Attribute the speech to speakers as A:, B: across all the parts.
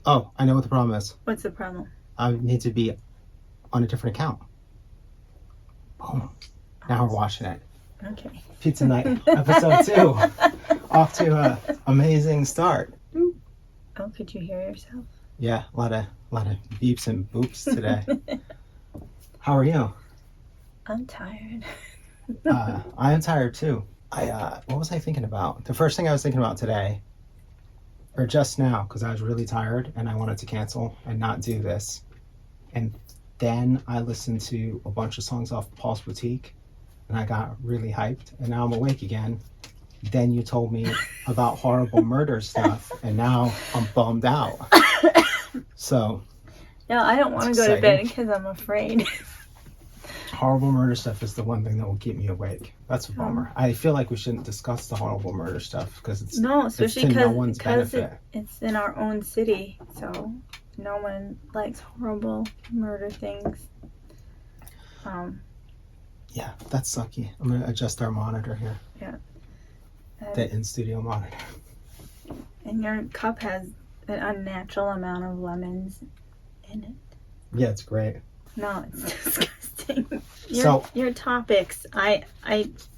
A: Oh, I know what the problem is.
B: What's the problem?
A: I need to be on a different account. Boom. Now we're watching it.
B: Okay.
A: Pizza Night, episode 2. Off to a amazing start.
B: Oh, could you hear yourself?
A: Yeah, a lot of beeps and boops today. How are you?
B: I'm tired.
A: I am tired too. What was I thinking about? The first thing I was thinking about today, or just now, because I was really tired and I wanted to cancel and not do this. And then I listened to a bunch of songs off Paul's Boutique and I got really hyped and now I'm awake again. Then you told me about horrible murder stuff and now I'm bummed out. So.
B: No, I don't want to go to bed because I'm afraid.
A: Horrible murder stuff is the one thing that will keep me awake. That's a bummer. I feel like we shouldn't discuss the horrible murder stuff because it's
B: especially
A: to no one's benefit.
B: It's in our own city, so no one likes horrible murder things.
A: Yeah, that's sucky. I'm gonna adjust our monitor here.
B: Yeah.
A: The in-studio monitor.
B: And your cup has an unnatural amount of lemons in it.
A: Yeah, it's great.
B: No, it's disgusting. Your topics, I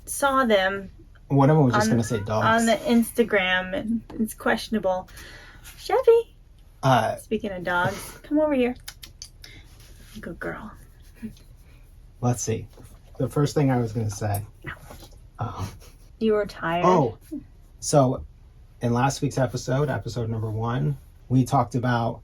B: saw them.
A: One of them was just going to say dogs.
B: On the Instagram, and it's questionable. Chevy. Speaking of dogs, come over here. Good girl.
A: Let's see. The first thing I was going to say.
B: You were tired.
A: Oh, so in last week's episode number 1, we talked about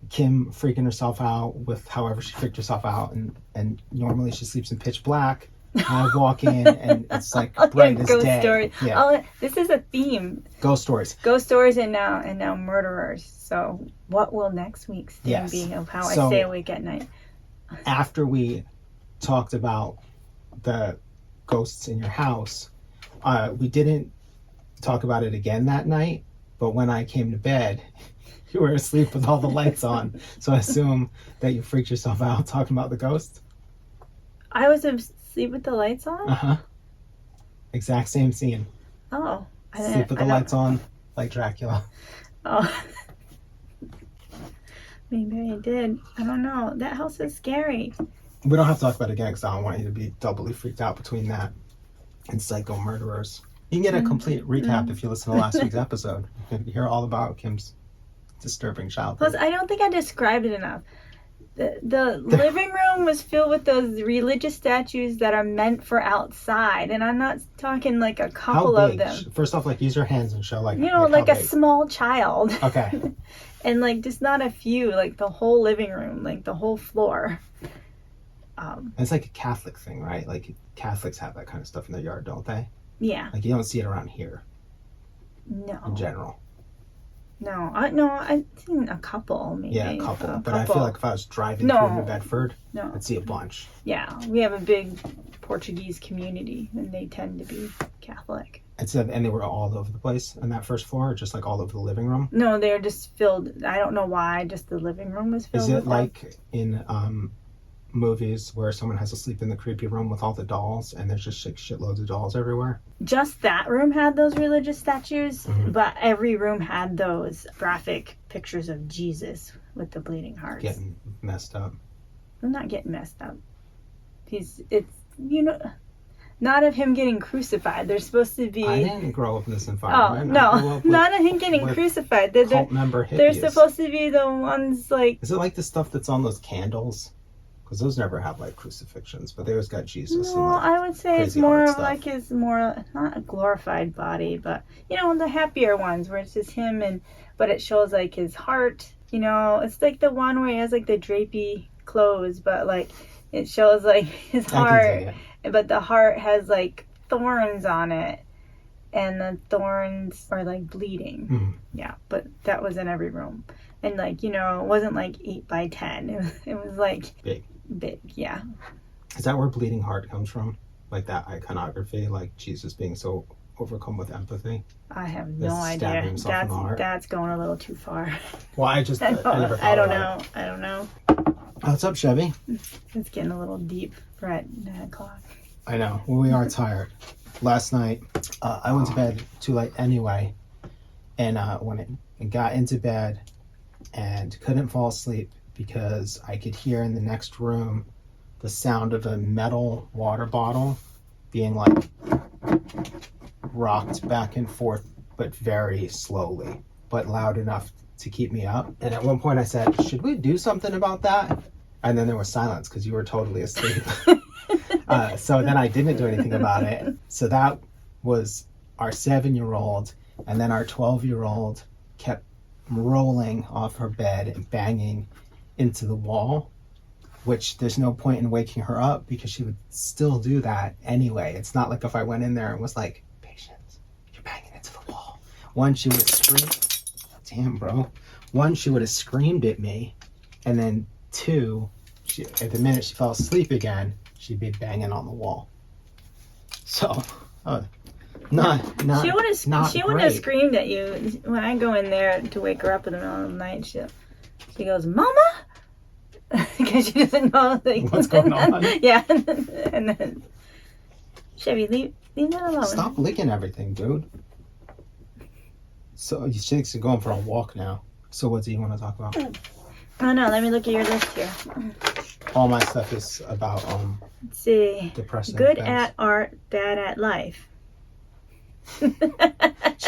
A: Kim freaking herself out with however she freaked herself out, and normally she sleeps in pitch black. And I walk in and it's like bright as
B: ghost
A: day.
B: Stories.
A: Yeah.
B: Oh, this is a theme.
A: Ghost stories.
B: Ghost stories and now murderers. So what will next week's theme be of how I stay awake at night?
A: After we talked about the ghosts in your house, we didn't talk about it again that night, but when I came to bed, you were asleep with all the lights on, so I assume that you freaked yourself out talking about the ghost.
B: I was asleep with the lights on?
A: Uh-huh. Exact same scene.
B: Oh.
A: Sleep with the lights on, like Dracula.
B: Oh. Maybe I did. I don't know. That house is scary.
A: We don't have to talk about it again because I don't want you to be doubly freaked out between that and psycho murderers. You can get a complete recap if you listen to last week's episode. You can hear all about Kim's disturbing childhood.
B: Plus, I don't think I described it enough. The living room was filled with those religious statues that are meant for outside, and I'm not talking like a couple of them.
A: First off, like use your hands and show like
B: like a small child.
A: Okay.
B: And like just not a few, like the whole living room, like the whole floor.
A: It's like a Catholic thing, right? Like Catholics have that kind of stuff in their yard, don't they?
B: Yeah.
A: Like you don't see it around here.
B: No.
A: In general.
B: No, I've seen a couple, maybe.
A: Yeah, a couple. But I feel like if I was driving through New Bedford, I'd see a bunch.
B: Yeah, we have a big Portuguese community, and they tend to be Catholic.
A: And they were all over the place on that first floor, just like all over the living room?
B: No, they're just filled. I don't know why, just the living room was filled.
A: Is it like in movies where someone has to sleep in the creepy room with all the dolls and there's just like shitloads of dolls everywhere?
B: Just that room had those religious statues, but every room had those graphic pictures of Jesus with the bleeding hearts.
A: Getting messed up.
B: I'm not getting messed up. Not of him getting crucified. They're supposed to be...
A: I didn't grow up in this environment.
B: Oh, no. Not of him getting crucified.
A: Cult member hippies.
B: They're supposed to be the ones like...
A: Is it like the stuff that's on those candles? Because those never have like crucifixions, but they always got Jesus.
B: No,
A: and, like,
B: I would say it's more of like his more, not a glorified body, but the happier ones where it's just him but it shows like his heart. It's like the one where he has like the drapey clothes, but like it shows like his heart, but the heart has like thorns on it, and the thorns are like bleeding.
A: Mm-hmm.
B: Yeah, but that was in every room, and like it wasn't like 8 by 10. It was like big, yeah.
A: Is that where bleeding heart comes from? Like that iconography, like Jesus being so overcome with empathy?
B: I have no idea. That's going a little too far.
A: Well, I never thought
B: I don't know.
A: What's up, Chevy?
B: It's getting a little deep for at 9 o'clock.
A: I know. Well, we are tired. Last night, I went to bed too late anyway, and when I got into bed, and couldn't fall asleep because I could hear in the next room the sound of a metal water bottle being like rocked back and forth, but very slowly, but loud enough to keep me up. And at one point I said, should we do something about that? And then there was silence because you were totally asleep. So then I didn't do anything about it. So that was our 7-year-old. And then our 12-year-old kept rolling off her bed and banging into the wall, which there's no point in waking her up because she would still do that anyway. It's not like if I went in there and was like, Patience, you're banging into the wall. One, she would have screamed. Damn, bro. One, she would have screamed at me. And then two, at the minute she fell asleep again, she'd be banging on the wall. So, not
B: She would have
A: great.
B: screamed at you when I go in there to wake her up in the middle of the night. She goes, Mama, because she doesn't know like,
A: What's going on.
B: Yeah, and then Chevy, leave that alone.
A: Stop licking everything, dude. So you chicks are going for a walk now. So what do you want to talk about?
B: Oh no, let me look at your list here.
A: All my stuff is about
B: Let's see.
A: depressing
B: Good
A: things.
B: at art, bad at life.
A: Should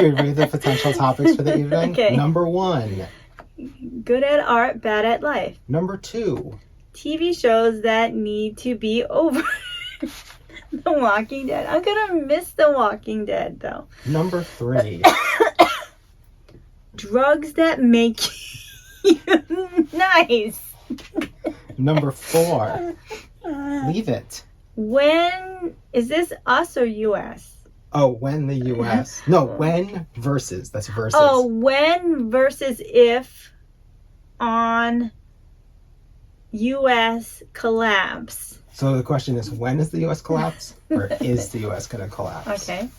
A: we read the potential topics for the evening?
B: Okay.
A: Number 1.
B: Good at art, bad at life.
A: Number 2.
B: TV shows that need to be over. The Walking Dead. I'm gonna miss The Walking Dead though.
A: Number 3.
B: Drugs that make you nice.
A: Number 4. Leave it.
B: When is this us or US?
A: Oh, when the U.S. No, when versus. That's versus.
B: Oh, when versus if on US collapse.
A: So the question is, when is the U.S. collapse? Or is the U.S. going to collapse?
B: Okay.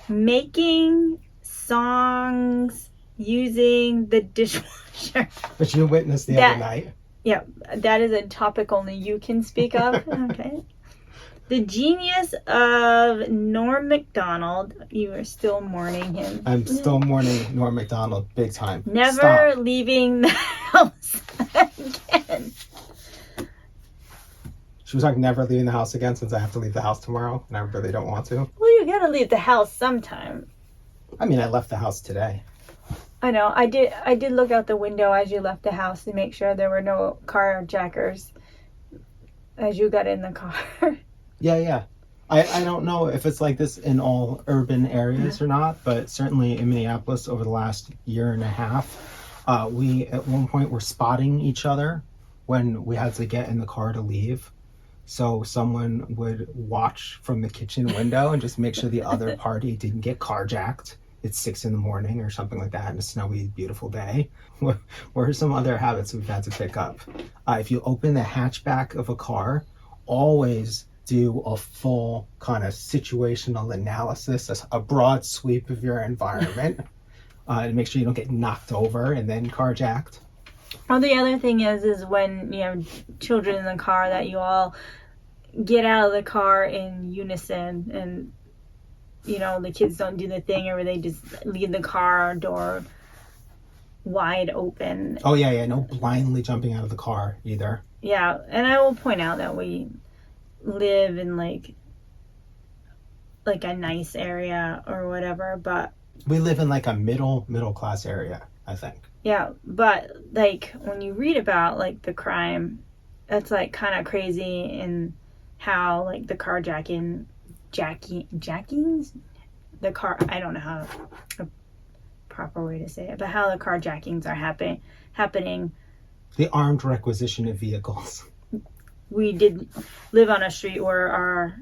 B: Making songs using the dishwasher.
A: Which you witnessed the other night.
B: Yeah, that is a topic only you can speak of. Okay. The genius of Norm MacDonald. You are still mourning him.
A: I'm still mourning Norm MacDonald big time.
B: Never
A: Stop.
B: leaving the house again.
A: She was like, never leaving the house again since I have to leave the house tomorrow, and I really don't want to.
B: Well, you gotta leave the house sometime.
A: I mean, I left the house today.
B: I know. I did look out the window as you left the house to make sure there were no carjackers as you got in the car.
A: Yeah. I don't know if it's like this in all urban areas or not, but certainly in Minneapolis over the last year and a half, we at one point were spotting each other when we had to get in the car to leave. So someone would watch from the kitchen window and just make sure the other party didn't get carjacked. It's 6 a.m. or something like that on a snowy, beautiful day. What are some other habits we've had to pick up? If you open the hatchback of a car, always do a full kind of situational analysis, a broad sweep of your environment, to make sure you don't get knocked over and then carjacked.
B: Well, the other thing is when you have children in the car that you all get out of the car in unison, and the kids don't do the thing where they just leave the car door wide open.
A: Oh yeah, no blindly jumping out of the car either.
B: Yeah, and I will point out that we live in like a nice area or whatever, but
A: we live in like a middle class area, I think.
B: Yeah, but like when you read about like the crime, that's like kind of crazy, in how like the carjackings, the car, I don't know how a proper way to say it, but how the carjackings are happening.
A: The armed requisition of vehicles.
B: We did live on a street where our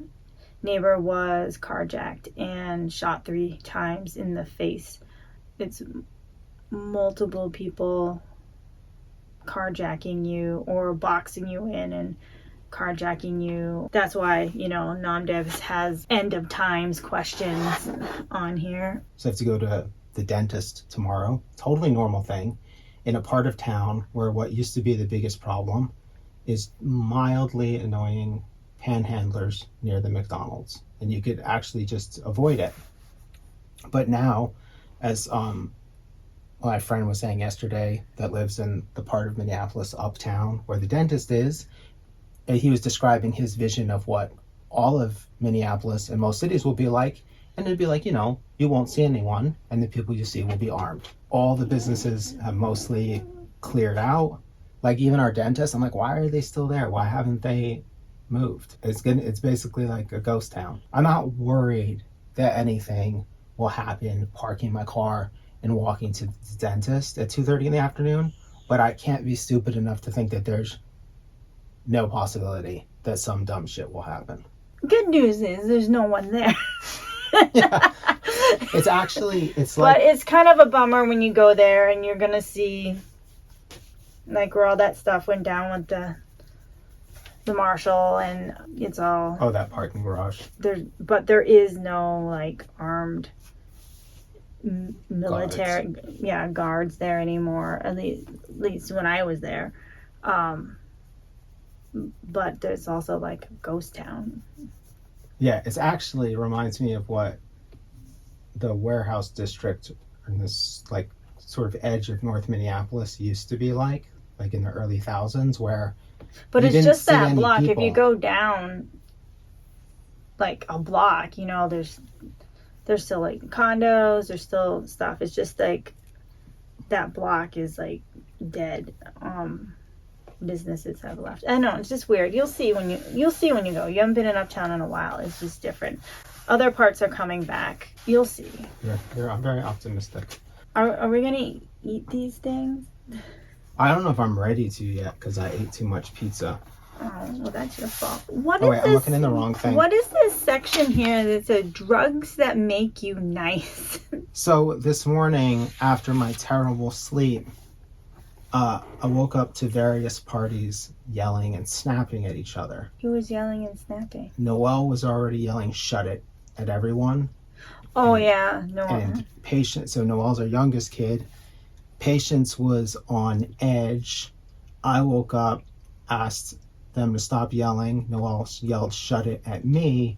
B: neighbor was carjacked and shot 3 times in the face. It's multiple people carjacking you or boxing you in and carjacking you. That's why, NomDevs has end of times questions on here.
A: So I have to go to the dentist tomorrow. Totally normal thing. In a part of town where what used to be the biggest problem is mildly annoying panhandlers near the McDonald's, and you could actually just avoid it. But now, as my friend was saying yesterday that lives in the part of Minneapolis uptown where the dentist is. And he was describing his vision of what all of Minneapolis and most cities will be like. And it'd be like, you know, you won't see anyone, and the people you see will be armed. All the businesses have mostly cleared out. Like even our dentist, I'm like, why are they still there? Why haven't they moved? It's basically like a ghost town. I'm not worried that anything will happen parking my car and walking to the dentist at 2:30 in the afternoon, but I can't be stupid enough to think that there's no possibility that some dumb shit will happen.
B: Good news is there's no one there.
A: Yeah. It's like...
B: But it's kind of a bummer when you go there and you're going to see, like, where all that stuff went down with the marshal, and it's all...
A: Oh, that parking garage.
B: But there is no, like, armed military guards there anymore, at least when I was there. But there's also, like, a ghost town.
A: Yeah, it actually reminds me of what the warehouse district in this, like, sort of edge of North Minneapolis used to be like in the early thousands, where...
B: But it's just that block. People. If you go down, like, a block, you know, there's still, like, condos, there's still stuff. It's just, like, that block is, like, dead. Businesses have left. I know, it's just weird. You'll see when you go. You haven't been in Uptown in a while. It's just different. Other parts are coming back. You'll see.
A: Yeah, I'm very optimistic.
B: Are we gonna eat these things?
A: I don't know if I'm ready to yet because I ate too much pizza.
B: Oh, well, that's your fault.
A: I'm looking in the wrong thing.
B: What is this section here that says drugs that make you nice?
A: So this morning, after my terrible sleep, I woke up to various parties yelling and snapping at each other.
B: Who was yelling and snapping?
A: Noelle was already yelling "shut it" at everyone.
B: Oh, yeah. Noelle.
A: And Patience, so Noelle's our youngest kid. Patience was on edge. I woke up, asked them to stop yelling. Noelle yelled "shut it" at me.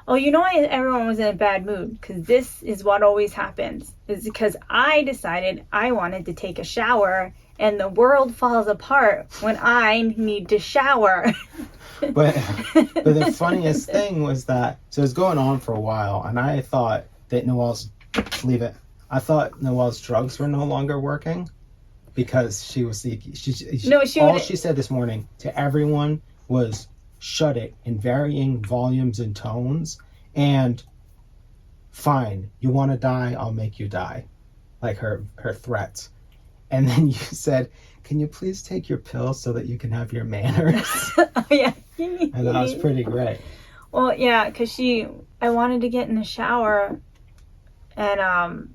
B: Oh, you know why everyone was in a bad mood? Because this is what always happens. It's because I decided I wanted to take a shower, and the world falls apart when I need to shower.
A: But the funniest thing was that, so it was going on for a while, and I thought that I thought Noelle's drugs were no longer working because she was seeking. She said this morning to everyone was "shut it" in varying volumes and tones, and "fine, you want to die, I'll make you die," like her threats. And then you said, "Can you please take your pills so that you can have your manners?"
B: Oh, yeah.
A: And that was pretty great.
B: Well, yeah, because I wanted to get in the shower, and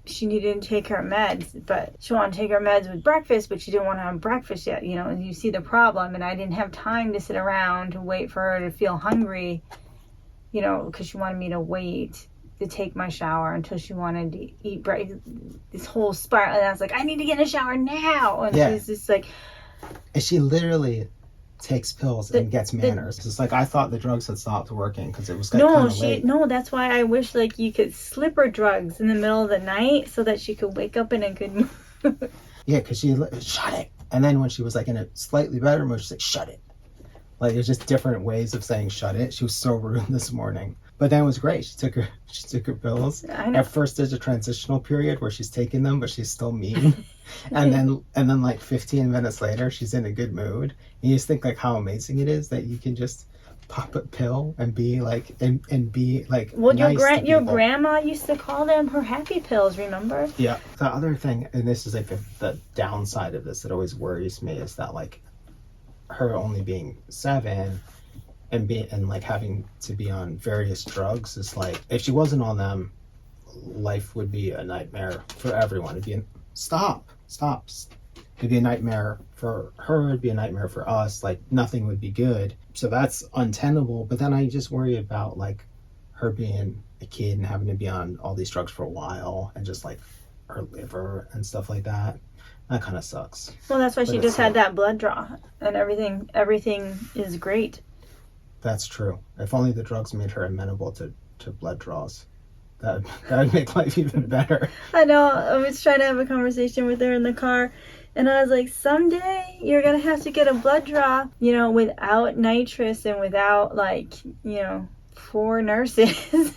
B: she needed to take her meds, but she wanted to take her meds with breakfast, but she didn't want to have breakfast yet, you know, and you see the problem, and I didn't have time to sit around to wait for her to feel hungry, you know, because she wanted me to wait to take my shower until she wanted to eat this whole spiral, and I was like, I need to get in the shower now, and she's just like...
A: And she literally takes pills and gets manners. It's like, I thought the drugs had stopped working because it was kind of late.
B: No, that's why I wish, like, you could slip her drugs in the middle of the night so that she could wake up in a good mood.
A: Yeah, because she "shut it," and then when she was like in a slightly better mood, she's like "shut it." Like, there's just different ways of saying "shut it." She was so rude this morning, but then it was great. She took her pills.
B: I know.
A: At first, there's a transitional period where she's taking them, but she's still mean. and then like 15 minutes later, she's in a good mood. And you just think like how amazing it is that you can just pop a pill and be like and be like.
B: Well,
A: nice
B: your grandma used to call them her happy pills. Remember?
A: Yeah. The other thing, and this is like the downside of this that always worries me, is that like her only being 7 and like having to be on various drugs is like, if she wasn't on them, life would be a nightmare for everyone. It'd be stop. It'd be a nightmare for her. It'd be a nightmare for us. Like, nothing would be good. So that's untenable. But then I just worry about like her being a kid and having to be on all these drugs for a while, and just like her liver and stuff like that. That kind of sucks.
B: Well, that's why she just had that blood draw, and everything is great.
A: That's true. If only the drugs made her amenable to blood draws. that would make life even better.
B: I know. I was trying to have a conversation with her in the car, and I was like, someday you're going to have to get a blood draw, without nitrous and without, 4 nurses.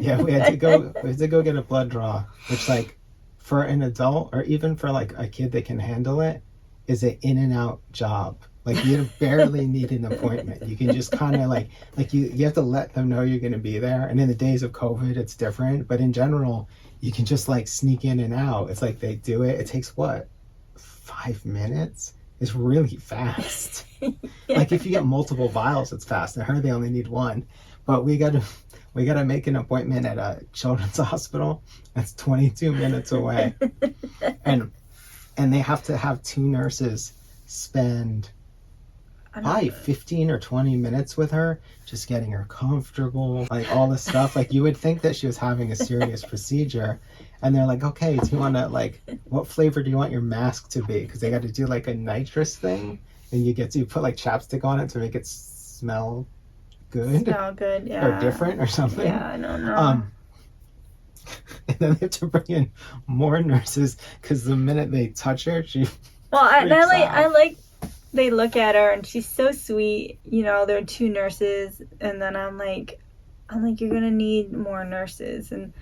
A: Yeah, we had to go get a blood draw, which, like, for an adult or even for, like, a kid that can handle it, is an in and out job. Like, you barely need an appointment. You can just kind of, like you have to let them know you're going to be there. And in the days of COVID, it's different. But in general, you can just, like, sneak in and out. It's like they do it. It takes, what, 5 minutes? It's really fast. Yeah. Like, if you get multiple vials, it's fast. I heard they only need 1. But we got to make an appointment at a children's hospital. That's 22 minutes away. And they have to have 2 nurses spend probably 15 or 20 minutes with her, just getting her comfortable, like all this stuff. Like, you would think that she was having a serious procedure. And they're like, okay, do you want to, like, what flavor do you want your mask to be? Because they got to do, like, a nitrous thing. And you put, like, chapstick on it to make it smell good.
B: Smell good, yeah.
A: Or different or something.
B: Yeah, I don't know.
A: And then they have to bring in more nurses because the minute they touch her, she
B: I like they look at her and she's so sweet. There are 2 nurses, and then I'm like, you're gonna need more nurses. And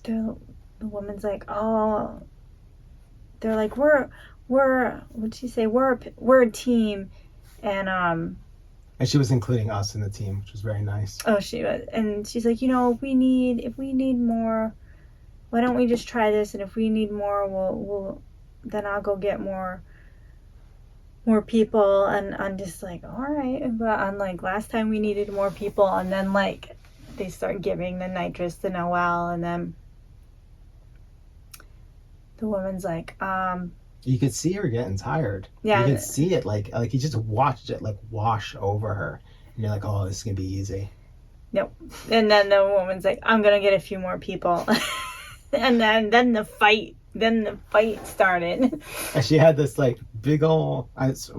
B: the woman's like, oh, they're like, we're what'd she say? We're a team, and
A: she was including us in the team, which was very nice.
B: Oh, she was. And she's like, if we need more, why don't we just try this? And if we need more, then I'll go get more people. And I'm just like, all right. But I'm like, last time we needed more people, and then, like, they start giving the nitrous to Noelle, and then the woman's like,
A: you could see her getting tired.
B: Yeah.
A: You could see it, like you just watched it, like, wash over her. And you're like, oh, this is going to be easy.
B: Nope. And then the woman's like, I'm going to get a few more people. And then the fight started.
A: And she had this, like, big old,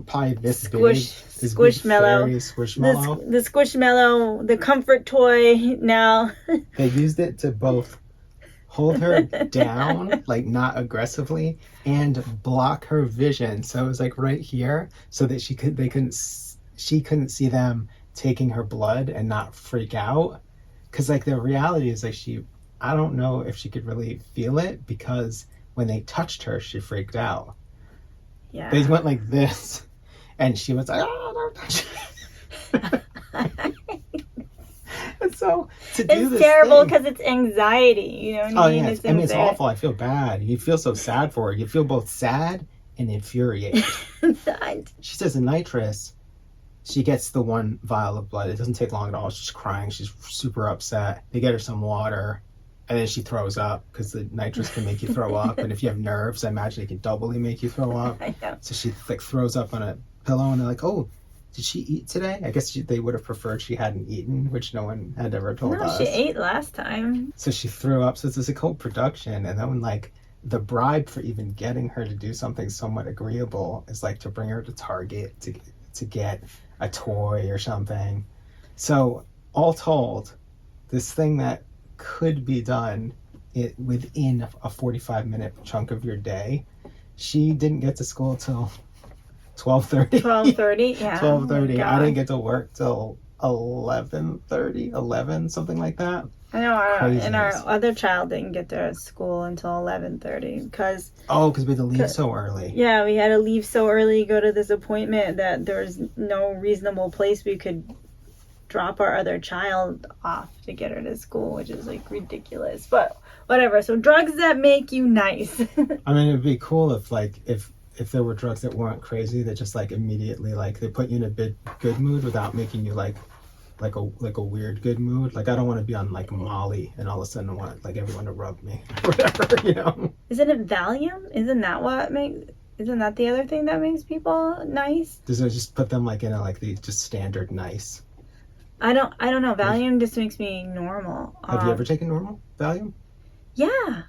A: probably this big.
B: Squishmallow.
A: Squishmallow.
B: The Squishmallow, the comfort toy now.
A: They used it to both hold her down, like, not aggressively, and block her vision. So it was, like, right here, so that she couldn't see them taking her blood and not freak out. Because, like, the reality is, like, I don't know if she could really feel it, because when they touched her, she freaked out.
B: Yeah.
A: They went like this, and she was like, oh, don't touch me. And so to do
B: it's terrible because it's anxiety. You know what I mean?
A: Yeah. I mean, it's awful. I feel bad. You feel so sad for her. You feel both sad and infuriated. She says the nitrous, she gets the 1 vial of blood. It doesn't take long at all. She's crying. She's super upset. They get her some water, and then she throws up, because the nitrous can make you throw up. And if you have nerves, I imagine it can doubly make you throw up.
B: I know.
A: So she, like, throws up on a pillow, and they're like, oh, did she eat today? I guess they would have preferred she hadn't eaten, which no one had ever told us.
B: No, she ate last time.
A: So she threw up. So it's this whole production. And then, like, the bribe for even getting her to do something somewhat agreeable is, like, to bring her to Target to get a toy or something. So all told, this thing that could be done within a 45-minute chunk of your day, she didn't get to school till 12:30.
B: 12:30, yeah.
A: 12:30. I didn't get to work till 11:30, 11, something like that.
B: I know, and our other child didn't get to school until 11:30 because
A: we had to leave so early.
B: Yeah, we had to leave so early, go to this appointment that there was no reasonable place we could drop our other child off to get her to school, which is, like, ridiculous. But whatever. So drugs that make you nice.
A: I mean, it'd be cool if there were drugs that weren't crazy, that just, like, immediately, like, they put you in a good mood without making you like a weird good mood. Like, I don't want to be on, like, Molly and all of a sudden I want, like, everyone to rub me or whatever, you know.
B: Isn't it Valium? Isn't that the other thing that makes people nice?
A: Does it just put them, like, in the just standard nice?
B: I don't know. Valium just makes me normal.
A: Have you ever taken normal Valium?
B: Yeah.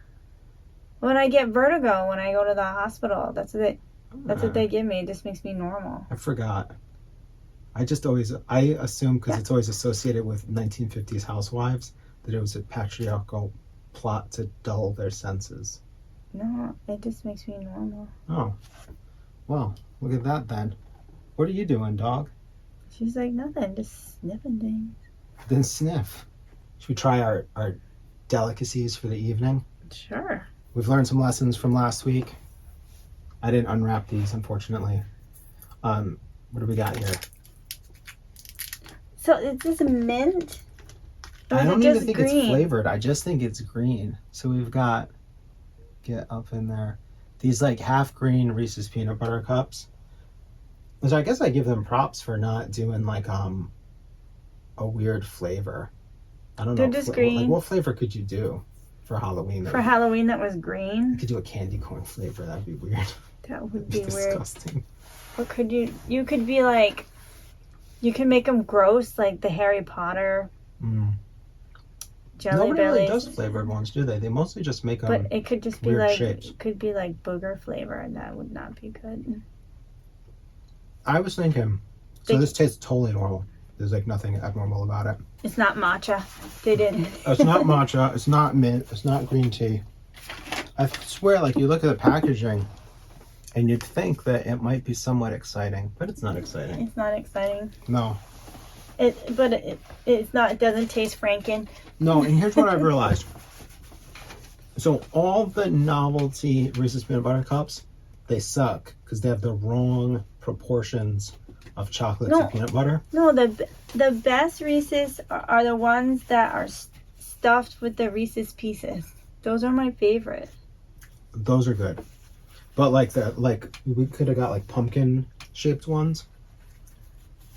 B: When I get vertigo, when I go to the hospital, that's what they give me. It just makes me normal.
A: I forgot. I assume because it's always associated with 1950s housewives, that it was a patriarchal plot to dull their senses.
B: No, it just makes me normal.
A: Oh, well, look at that then. What are you doing, dog?
B: She's like, nothing, just sniffing things.
A: Then sniff. Should we try our delicacies for the evening?
B: Sure.
A: We've learned some lessons from last week. I didn't unwrap these, unfortunately. What do we got here?
B: So is this mint? Or
A: I
B: is
A: don't
B: it
A: even
B: just
A: think
B: green?
A: it's flavored. I just think it's green. So we've got, get up in there, these like half green Reese's peanut butter cups. Which I guess I give them props for not doing like a weird flavor. I don't know.
B: They're just green.
A: Like, what flavor could you do for Halloween?
B: For Halloween, that was green.
A: You could do a candy corn flavor. That'd be weird.
B: That would
A: That'd
B: be weird.
A: disgusting.
B: What could you? You could be like, you can make them gross, like the Harry Potter jelly
A: Nobody really
B: bellies.
A: does flavored ones, do they? They mostly just make them.
B: But it could just be
A: weird
B: like,
A: shapes.
B: it could be like booger flavor, and that would not be good.
A: I was thinking. So this tastes totally normal. There's like nothing abnormal about it.
B: It's not matcha. They didn't.
A: It's not matcha. It's not mint. It's not green tea. I swear, like you look at the packaging, and you'd think that it might be somewhat exciting, but it's not exciting.
B: It's not exciting.
A: No.
B: It's not. It doesn't taste Franken.
A: No, and here's what I've realized. So all the novelty Reese's peanut butter cups, they suck because they have the wrong proportions of chocolate to peanut butter.
B: No, the best Reese's are the ones that are stuffed with the Reese's Pieces. Those are my favorite.
A: Those are good, but like we could have got like pumpkin shaped ones.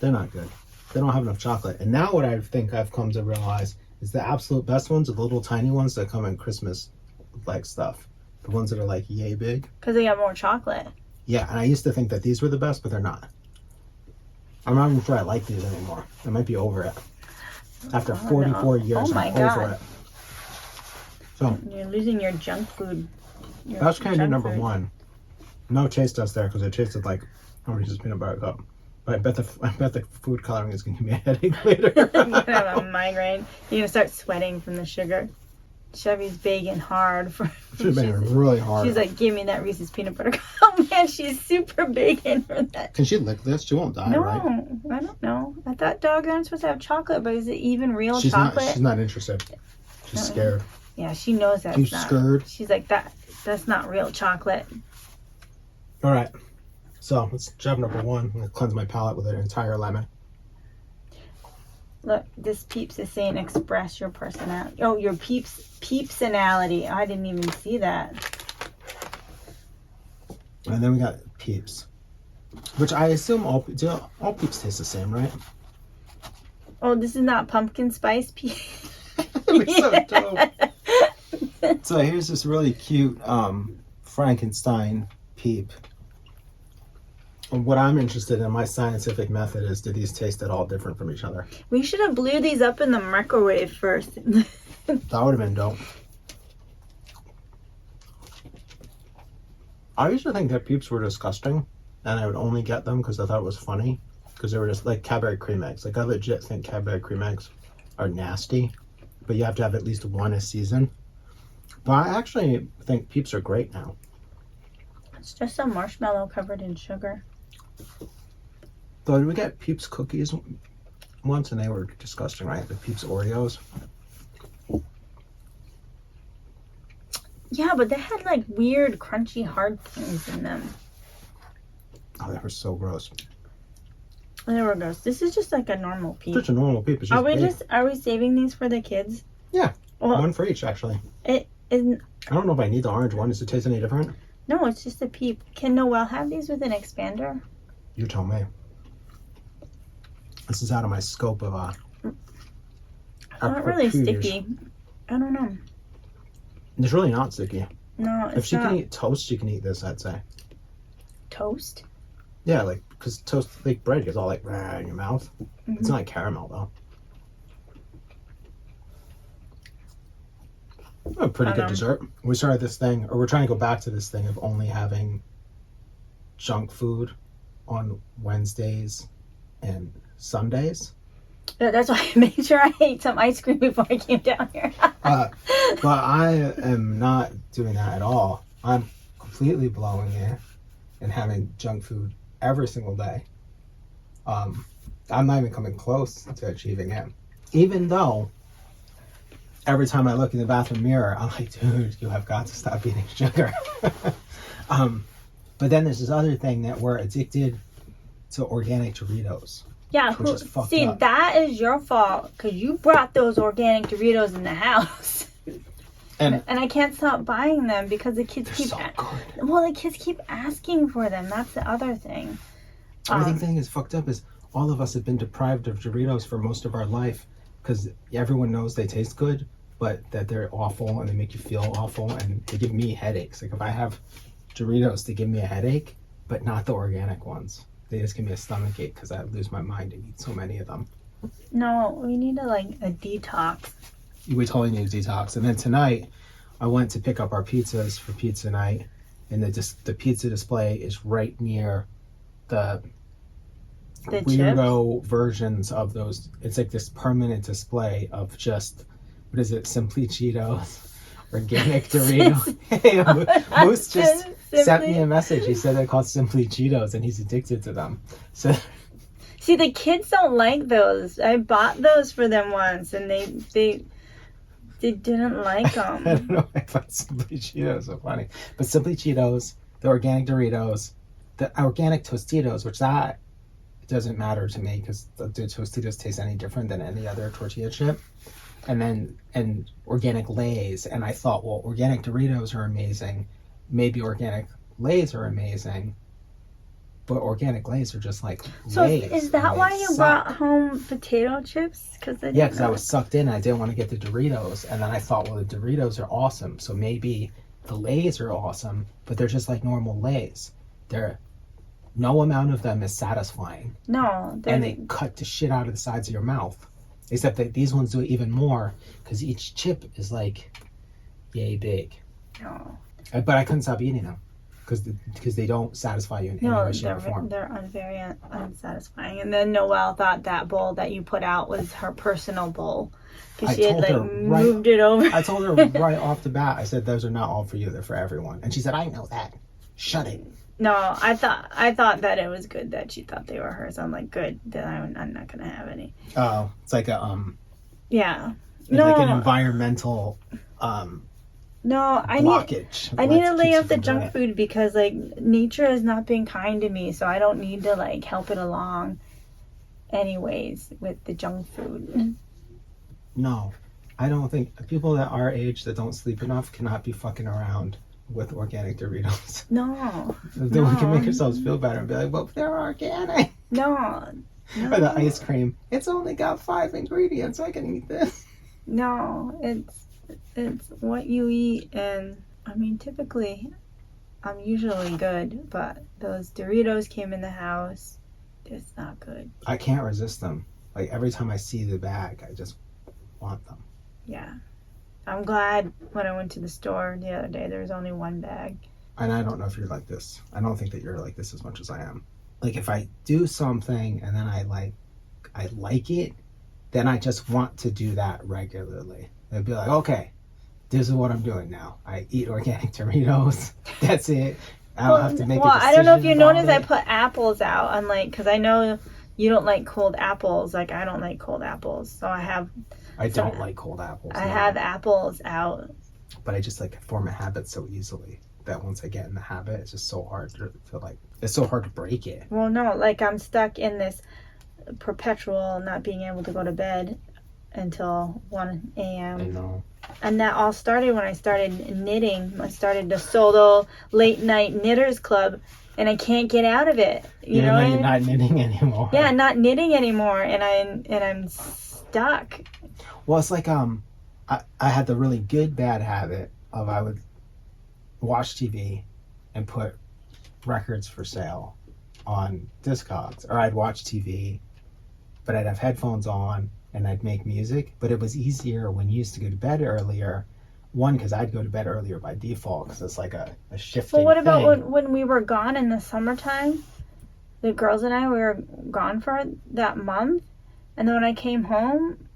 A: They're not good. They don't have enough chocolate. And now what I think I've come to realize is the absolute best ones are the little tiny ones that come in Christmas like stuff. The ones that are like yay big.
B: Because they got more chocolate.
A: Yeah, and I used to think that these were the best, but they're not. I'm not even sure I like these anymore. I might be over it. After 44 years, I'm over it. So
B: you're losing your junk food.
A: That's candy number one. No taste test there because it tasted like Reese's peanut butter cup. But I bet the food coloring is going to give me a headache later.
B: You're gonna have a migraine. You're gonna start sweating from the sugar. Chevy's big and hard.
A: She's been really hard.
B: She's like, give me that Reese's peanut butter cup. Oh man, she's super big in for that.
A: Can she lick this? She won't die,
B: no,
A: right?
B: I don't know. I thought dogs aren't supposed to have chocolate, but is it even real chocolate?
A: She's not interested. She's scared.
B: Yeah, she knows that's
A: She's
B: not.
A: scared.
B: She's like, that's not real chocolate.
A: All right. So let's job number one. I'm going to cleanse my palate with an entire lemon.
B: Look, this Peeps is saying express your personality. Oh, your Peepsonality. I didn't even see that.
A: And then we got Peeps, which I assume all Peeps taste the same, right?
B: Oh, this is not pumpkin spice Peeps.
A: That'd be so dope. So here's this really cute Frankenstein Peep. And what I'm interested in, my scientific method, is do these taste at all different from each other?
B: We should have blew these up in the microwave first.
A: That would have been dope. I used to think that Peeps were disgusting, and I would only get them because I thought it was funny, because they were just like Cadbury cream eggs. Like I legit think Cadbury cream eggs are nasty, but you have to have at least one a season. But I actually think Peeps are great now.
B: It's just a marshmallow covered in sugar.
A: Though, did we get Peeps cookies once, and they were disgusting, right? The Peeps Oreos.
B: Yeah, but they had like weird, crunchy, hard things in them.
A: Oh, they were so gross.
B: There we go. This is just like a normal Peep.
A: Just a normal Peep. It's just
B: Are we saving these for the kids?
A: Yeah,
B: well,
A: one for each actually.
B: It isn't.
A: I don't know if I need the orange one. Does it taste any different?
B: No, it's just a Peep. Can Noelle have these with an expander?
A: You tell me. This is out of my scope of
B: Not really sticky. I don't know.
A: It's really not sticky.
B: No, it's
A: if she
B: not.
A: can eat toast, she can eat this, I'd say.
B: Toast?
A: Yeah, like, because toast, like bread gets all like in your mouth. Mm-hmm. It's not like caramel though. A pretty good dessert. We started this thing, or we're trying to go back to this thing of only having junk food on Wednesdays and Sundays.
B: That's why I made sure I ate some ice cream before I came down here.
A: But I am not doing that at all. I'm completely blowing it and having junk food every single day. I'm not even coming close to achieving it. Even though every time I look in the bathroom mirror, I'm like, dude, you have got to stop eating sugar. But then there's this other thing that we're addicted to organic Doritos.
B: Yeah,
A: Which is fucked
B: see,
A: up.
B: that is your fault because you brought those organic Doritos in the house.
A: And
B: I can't stop buying them because the kids keep.
A: so good.
B: Well, the kids keep asking for them. That's the other thing.
A: Everything is fucked up is all of us have been deprived of Doritos for most of our life because everyone knows they taste good, but that they're awful and they make you feel awful and they give me headaches. Like if I have Doritos, they give me a headache, but not the organic ones. They just give me a stomach ache because I lose my mind and eat so many of them.
B: No, we need a detox.
A: We totally need a detox. And then tonight, I went to pick up our pizzas for pizza night, and the pizza display is right near the weirdo versions of those. It's like this permanent display of just, what is it, Simply Cheetos, organic Doritos. Moose just sent me a message. He said they're called Simply Cheetos, and he's addicted to them. So.
B: See, the kids don't like those. I bought those for them once, and they didn't like them.
A: I don't know why I thought Simply Cheetos so funny. But Simply Cheetos, the organic Doritos, the organic Tostitos, which that doesn't matter to me because the Tostitos taste any different than any other tortilla chip. And organic Lay's. And I thought, well, organic Doritos are amazing. Maybe organic Lay's are amazing. But organic Lay's are just like
B: so
A: Lay's.
B: Is that why you brought home potato chips?
A: Because I was sucked in and I didn't want to get the Doritos. And then I thought, well, the Doritos are awesome. So maybe the Lay's are awesome, but they're just like normal Lay's. No amount of them is satisfying.
B: No.
A: And they cut the shit out of the sides of your mouth. Except that these ones do it even more because each chip is like yay big.
B: No.
A: But I couldn't stop eating them because they don't satisfy you in any way, shape, or form.
B: They're very unsatisfying. And then Noelle thought that bowl that you put out was her personal bowl because she had moved it over.
A: I told her right off the bat. I said those are not all for you; they're for everyone. And she said, "I know that. Shut it."
B: No, I thought that it was good that she thought they were hers. I'm like, good. Then I'm not gonna have any.
A: Oh, it's like a
B: Yeah.
A: It's like an environmental
B: No,
A: blockage.
B: I need to lay off the junk food because nature is not being kind to me, so I don't need to help it along anyways with the junk food.
A: No. I don't think people that our age that don't sleep enough cannot be fucking around with organic Doritos.
B: No.
A: Then we can make ourselves feel better and be like, well, they're organic.
B: No.
A: Or the ice cream. It's only got 5 ingredients. I can eat this.
B: No, it's what you eat, and I mean, typically, I'm usually good, but those Doritos came in the house. It's not good.
A: I can't resist them. Like every time I see the bag, I just want them.
B: Yeah. I'm glad when I went to the store the other day, there was only one bag.
A: And I don't know if you're like this. I don't think that you're like this as much as I am. Like if I do something and then I like it, then I just want to do that regularly. I'd be like, okay, this is what I'm doing now. I eat organic Doritos. That's it. I don't have to make a decision.
B: I don't know if you noticed,
A: it.
B: I put apples out. Because I know you don't like cold apples. I don't like cold apples. So I
A: don't like cold apples.
B: I have apples out.
A: But I just form a habit so easily that once I get in the habit, it's just so hard to it's so hard to break it.
B: Well, no, I'm stuck in this perpetual not being able to go to bed until 1 a.m.
A: I know.
B: And that all started when I started knitting. I started the solo late night knitters club, and I can't get out of it. You know,
A: you're not knitting anymore.
B: Yeah, not knitting anymore, and I'm stuck.
A: Well, it's like I had the really good bad habit of I would watch TV and put records for sale on Discogs, or I'd watch TV, but I'd have headphones on and I'd make music. But it was easier when you used to go to bed earlier. One, because I'd go to bed earlier by default because it's like a shifting.
B: Well, what about
A: thing.
B: when we were gone in the summertime? The girls and I, we were gone for that month. And then when I came home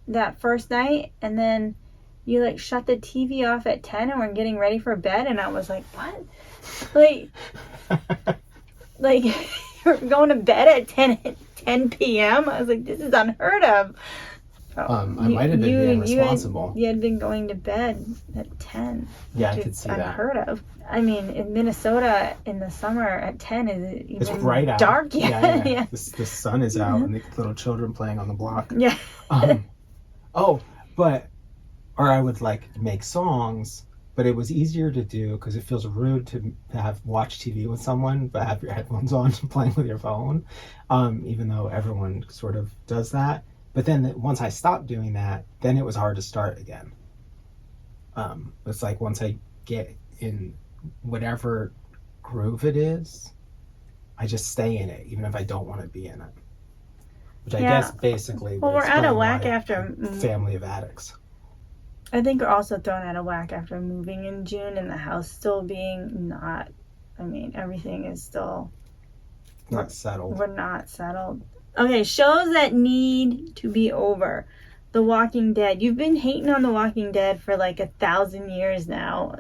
B: that first night, and then you like shut the TV off at 10 and we're getting ready for bed, and I was like, what? Like you're going to bed at 10 p.m.? I was like, this is unheard of.
A: I might have been being responsible.
B: You had been going to bed at 10.
A: Yeah, I could see that.
B: Unheard of. I mean, in Minnesota in the summer at 10 is even
A: it's bright out.
B: Dark. Yeah.
A: The sun is out and the little children playing on the block.
B: Yeah.
A: Or I would like make songs, but it was easier to do because it feels rude to have watch TV with someone but have your headphones on playing with your phone, even though everyone sort of does that. But then once I stopped doing that, then it was hard to start again. It's like once I get in whatever groove it is, I just stay in it, even if I don't want to be in it. Which I guess basically.
B: Well, we're out of whack after
A: family of addicts.
B: I think we're also thrown out of whack after moving in June and the house still being not. I mean, everything is still
A: not settled.
B: We're not settled. Okay, shows that need to be over. The Walking Dead. You've been hating on The Walking Dead for like 1,000 years now.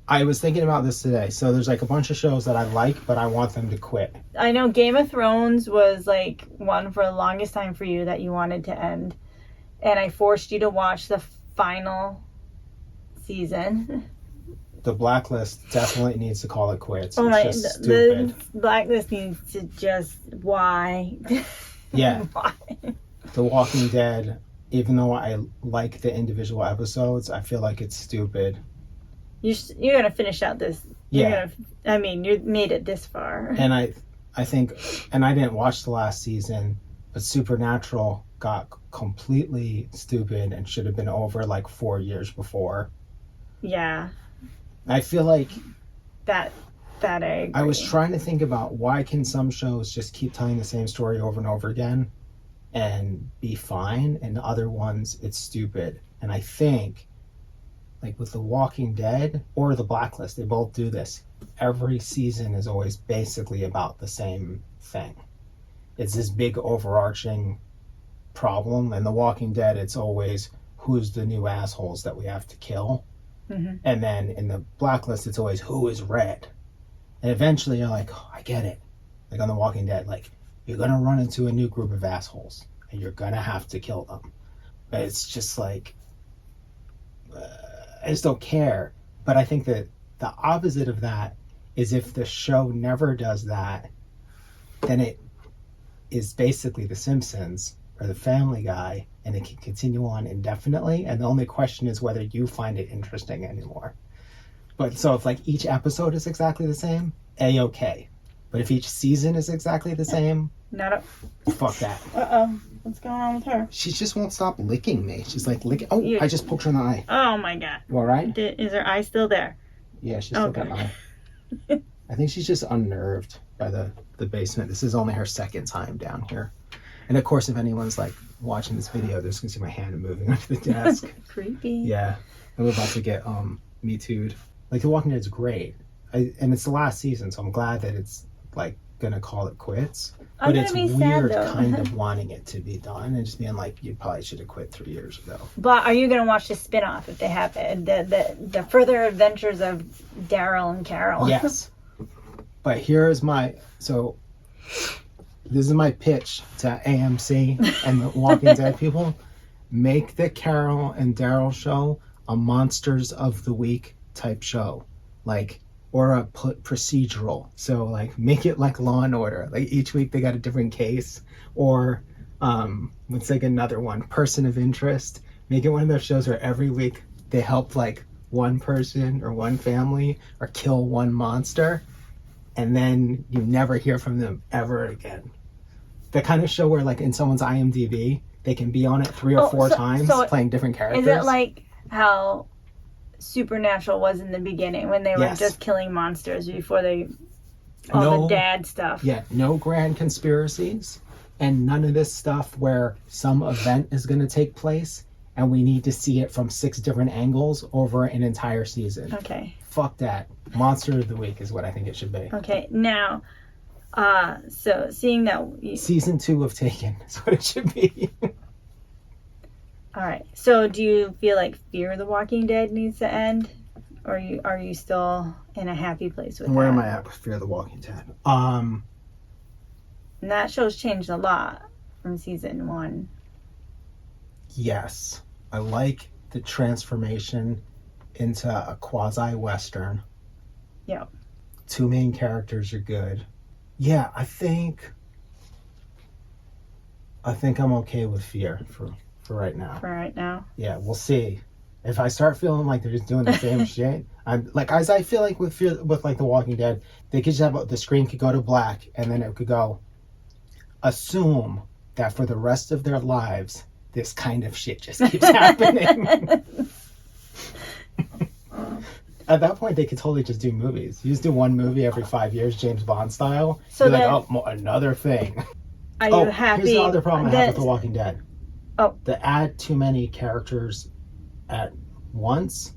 A: I was thinking about this today. So there's like a bunch of shows that I like, but I want them to quit.
B: I know Game of Thrones was like one for the longest time for you that you wanted to end. And I forced you to watch the final season.
A: The Blacklist definitely needs to call it quits.
B: Oh,
A: it's just stupid.
B: The Blacklist needs to just... Why?
A: Yeah.
B: Why?
A: The Walking Dead, even though I like the individual episodes, I feel like it's stupid.
B: You're going to finish out this.
A: Yeah.
B: You made it this far.
A: And I think, and I didn't watch the last season, but Supernatural got completely stupid and should have been over like 4 years before.
B: Yeah.
A: I feel like
B: that I agree.
A: I was trying to think about why can some shows just keep telling the same story over and over again and be fine, and other ones it's stupid. And I think like with The Walking Dead or The Blacklist, they both do this. Every season is always basically about the same thing. It's this big overarching problem. In The Walking Dead, it's always who's the new assholes that we have to kill. Mm-hmm. And then in The Blacklist, it's always who is red. And eventually you're like, oh, I get it. Like on The Walking Dead, like you're going to run into a new group of assholes and you're going to have to kill them. But it's just like, I just don't care. But I think that the opposite of that is if the show never does that, then it is basically The Simpsons or The Family Guy, and it can continue on indefinitely, and the only question is whether you find it interesting anymore. But so if like each episode is exactly the same, A-okay. But if each season is exactly the same, fuck that.
B: Uh-oh. What's going on with her?
A: She just won't stop licking me. She's like licking. Oh, I just poked her in the eye.
B: Oh my god.
A: You all right?
B: Is her eye still there?
A: Yeah, she's still got an eye. I think she's just unnerved by the basement. This is only her second time down here. And of course, if anyone's like watching this video, they're just gonna see my hand moving under the desk.
B: Creepy.
A: Yeah. I'm about to get Me Too'd. Like The Walking Dead's great. And it's the last season, so I'm glad that it's like gonna call it quits. But it's weird kind of wanting it to be done and just being like, you probably should have quit 3 years ago.
B: But are you going to watch the spin-off if they have it? The further adventures of Daryl and Carol?
A: Yes. But here's this is my pitch to AMC and the Walking Dead people. Make the Carol and Daryl show a Monsters of the Week type show. Like, or a procedural. So like make it like Law and Order. Like each week they got a different case. Or let's take another one, Person of Interest. Make it one of those shows where every week they help like one person or one family or kill one monster, and then you never hear from them ever again. The kind of show where like in someone's IMDb they can be on it 3 or 4 times playing different characters.
B: Is it like how Supernatural was in the beginning when they were just killing monsters before the dad stuff?
A: Yeah, no grand conspiracies and none of this stuff where some event is going to take place and we need to see it from 6 different angles over an entire season.
B: Okay.
A: Fuck that. Monster of the Week is what I think it should be.
B: Okay, now So seeing that
A: Season 2 of Taken is what it should be.
B: all right. So do you feel like Fear the Walking Dead needs to end? Or are you still in a happy place with
A: Where
B: that?
A: am I at with Fear the Walking Dead?
B: And that show's changed a lot from season 1.
A: Yes. I like the transformation into a quasi-Western.
B: Yeah.
A: 2 main characters are good. Yeah, I think I'm okay with Fear for right now.
B: For right now.
A: Yeah, we'll see. If I start feeling like they're just doing the same shit, I'm like, as I feel like with like The Walking Dead, they could just have the screen could go to black and then it could go. Assume that for the rest of their lives, this kind of shit just keeps happening. At that point, they could totally just do movies. You just do one movie every 5 years, James Bond style.
B: So
A: Be
B: then,
A: like, oh, another thing.
B: are you happy?
A: Here's the other problem I have with
B: that-
A: The Walking Dead.
B: Oh.
A: They add too many characters at once,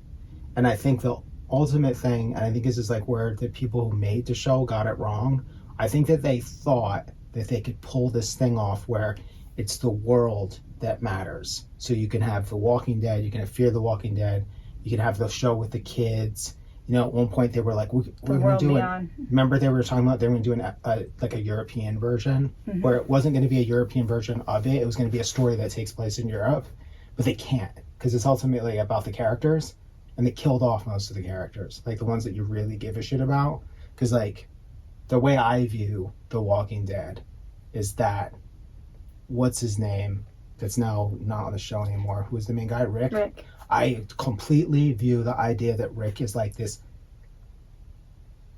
A: and I think the ultimate thing, and I think this is like where the people who made the show got it wrong. I think that they thought that they could pull this thing off where it's the world that matters. So you can have The Walking Dead, you can have Fear the Walking Dead, you can have the show with the kids. You know, at one point they were like, we're going to do it. Remember they were talking about they were going to do like a European version, where it wasn't going to be a European version of it. It was going to be a story that takes place in Europe, but they can't because it's ultimately about the characters, and they killed off most of the characters, like the ones that you really give a shit about. Because like the way I view The Walking Dead is that what's his name that's now not on the show anymore? Who's the main guy? Rick. I completely view the idea that Rick is like this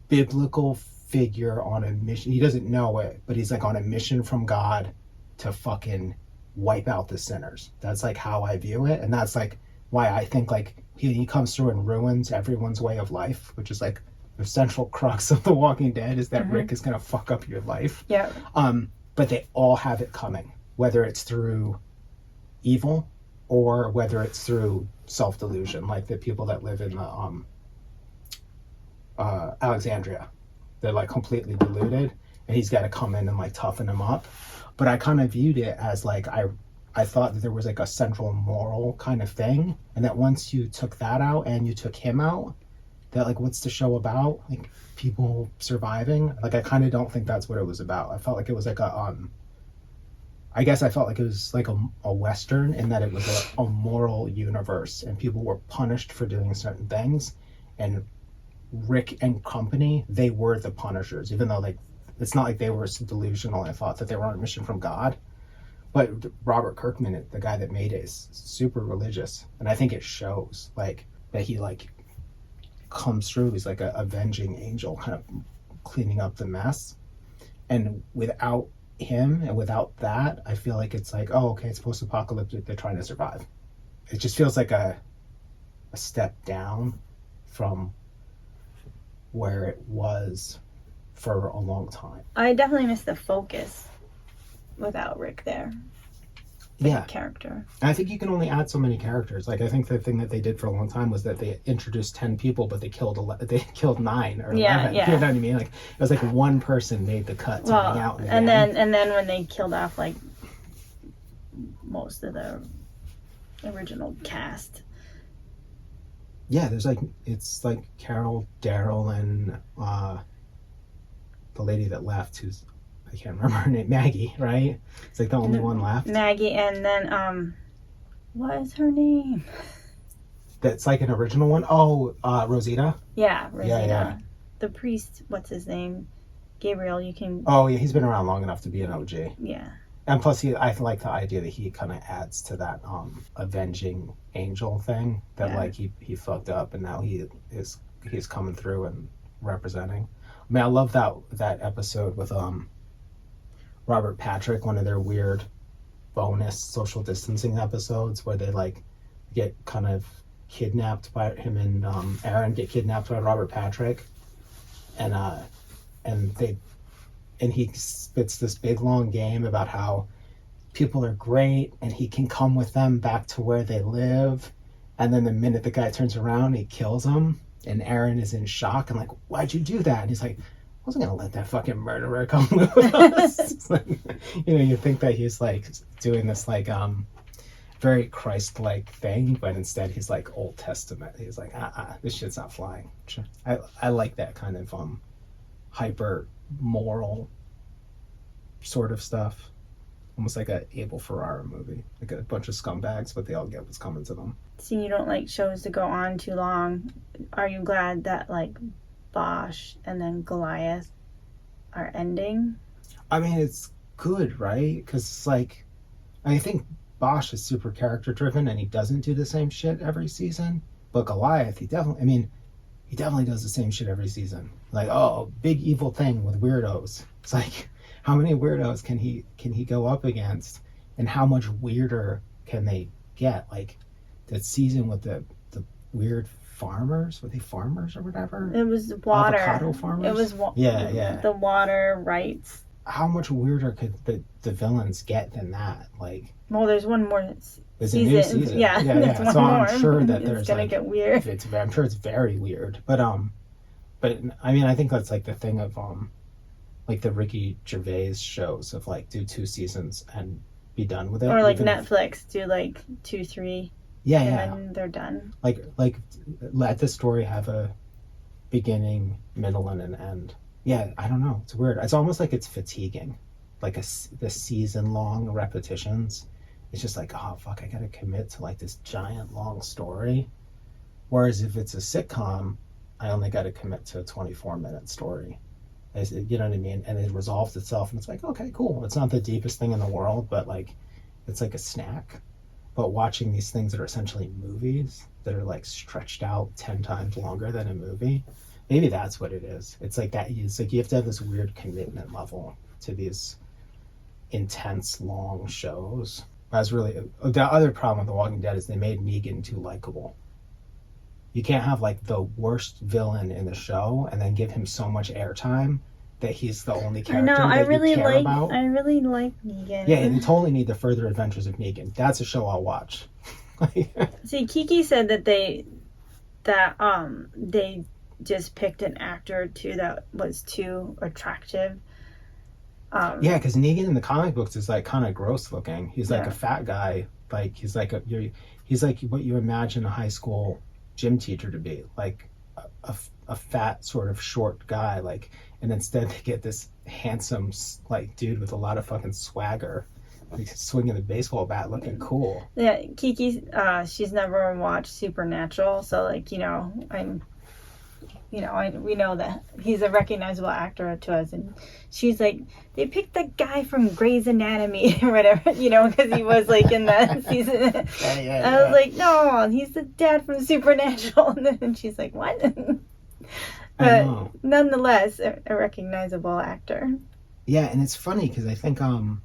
A: biblical figure on a mission. He doesn't know it, but he's like on a mission from God to fucking wipe out the sinners. That's like how I view it. And that's like why I think like he comes through and ruins everyone's way of life, which is like the central crux of The Walking Dead is that Rick is going to fuck up your life.
B: Yeah.
A: But they all have it coming, whether it's through evil or whether it's through self-delusion, like the people that live in the Alexandria. They're like completely deluded, and he's got to come in and like toughen them up. But I kind of viewed it as like I thought that there was like a central moral kind of thing, and that once you took that out and you took him out, that like what's the show about? Like people surviving? Like I kind of don't think that's what it was about. I felt like it was like a I guess I felt like it was like a Western in that it was a moral universe and people were punished for doing certain things. And Rick and company, they were the punishers, even though like it's not like they were delusional and thought that they were on a mission from God. But Robert Kirkman, the guy that made it, is super religious. And I think it shows like that he like comes through. He's like a avenging angel kind of cleaning up the mess. And without him and without that, I feel like it's like, oh, okay, it's post-apocalyptic, they're trying to survive. It just feels like a step down from where it was for a long time.
B: I definitely missed the focus without Rick there.
A: Yeah.
B: Character.
A: I think you can only add so many characters. Like I think the thing that they did for a long time was that they introduced 10 people, but they killed 9 or 11.
B: Yeah.
A: You know what I mean? Like it was like one person made the cut to hang out.
B: And then when they killed off like most of the original cast.
A: Yeah, there's like it's like Carol, Daryl, and the lady that left, who's I can't remember her name, Maggie, right? It's like the only one left.
B: Maggie, and then what is her name?
A: That's like an original one. Oh, Rosita.
B: Yeah, Rosita.
A: Yeah.
B: The priest, what's his name? Gabriel. You can.
A: Oh yeah, he's been around long enough to be an OG.
B: Yeah.
A: And plus, I like the idea that he kind of adds to that avenging angel thing. That like he fucked up, and now he's coming through and representing. I mean, I love that episode with Robert Patrick, one of their weird bonus social distancing episodes where they like get kind of kidnapped by him and Aaron get kidnapped by Robert Patrick, and he spits this big long game about how people are great and he can come with them back to where they live, and then the minute the guy turns around he kills him, and Aaron is in shock and like, why'd you do that? And he's like, wasn't gonna let that fucking murderer come live with us. It's like, you think that he's like doing this like very Christ-like thing, but instead he's like Old Testament. He's like, this shit's not flying. I like that kind of hyper moral sort of stuff. Almost like a Abel Ferrara movie, like a bunch of scumbags, but they all get what's coming to them.
B: See, you don't like shows to go on too long. Are you glad that like Bosch and then Goliath are ending?
A: I mean, it's good, right? Because it's like, I think Bosch is super character driven and he doesn't do the same shit every season. But Goliath, he definitely does the same shit every season. Like, oh, big evil thing with weirdos. It's like, how many weirdos can he go up against, and how much weirder can they get? Like that season with the weird farmers, were they farmers or whatever?
B: It was water.
A: Avocado farmers.
B: It was
A: yeah.
B: The water rights.
A: How much weirder could the villains get than that? Like,
B: well, there's one more
A: there's a new season. Yeah.
B: One
A: So
B: more.
A: I'm sure that there's
B: it's gonna get weird.
A: I'm sure it's very weird. But I mean, I think that's like the thing of like the Ricky Gervais shows of like do 2 seasons and be done with it.
B: Or like Netflix, do like 2, 3.
A: Yeah.
B: And they're done.
A: Like let the story have a beginning, middle, and an end. Yeah, I don't know. It's weird. It's almost like it's fatiguing. Like the season-long repetitions. It's just like, oh, fuck, I gotta commit to like this giant, long story. Whereas if it's a sitcom, I only gotta commit to a 24-minute story. You know what I mean? And it resolves itself, and it's like, okay, cool. It's not the deepest thing in the world, but like, it's like a snack. But watching these things that are essentially movies that are like stretched out 10 times longer than a movie, maybe that's what it is. It's like that. It's like you have to have this weird commitment level to these intense, long shows. That's really the other problem with The Walking Dead is they made Negan too likable. You can't have like the worst villain in the show and then give him so much airtime that he's the only character you care about.
B: I really like Negan.
A: Yeah, and you totally need the further adventures of Negan. That's a show I'll watch.
B: See, Kiki said that they just picked an actor too that was too attractive.
A: Yeah, because Negan in the comic books is like kind of gross looking. He's like a fat guy. Like he's like what you imagine a high school gym teacher to be, like a fat sort of short guy. Like, and instead they get this handsome like dude with a lot of fucking swagger, like swinging the baseball bat, looking cool.
B: Yeah, Kiki, she's never watched Supernatural, so like we know that he's a recognizable actor to us, and she's like, they picked the guy from Grey's Anatomy or whatever, because he was like in that season. Yeah. I was like, no, he's the dad from Supernatural, and she's like, what? But nonetheless, a recognizable actor.
A: Yeah, and it's funny because I think the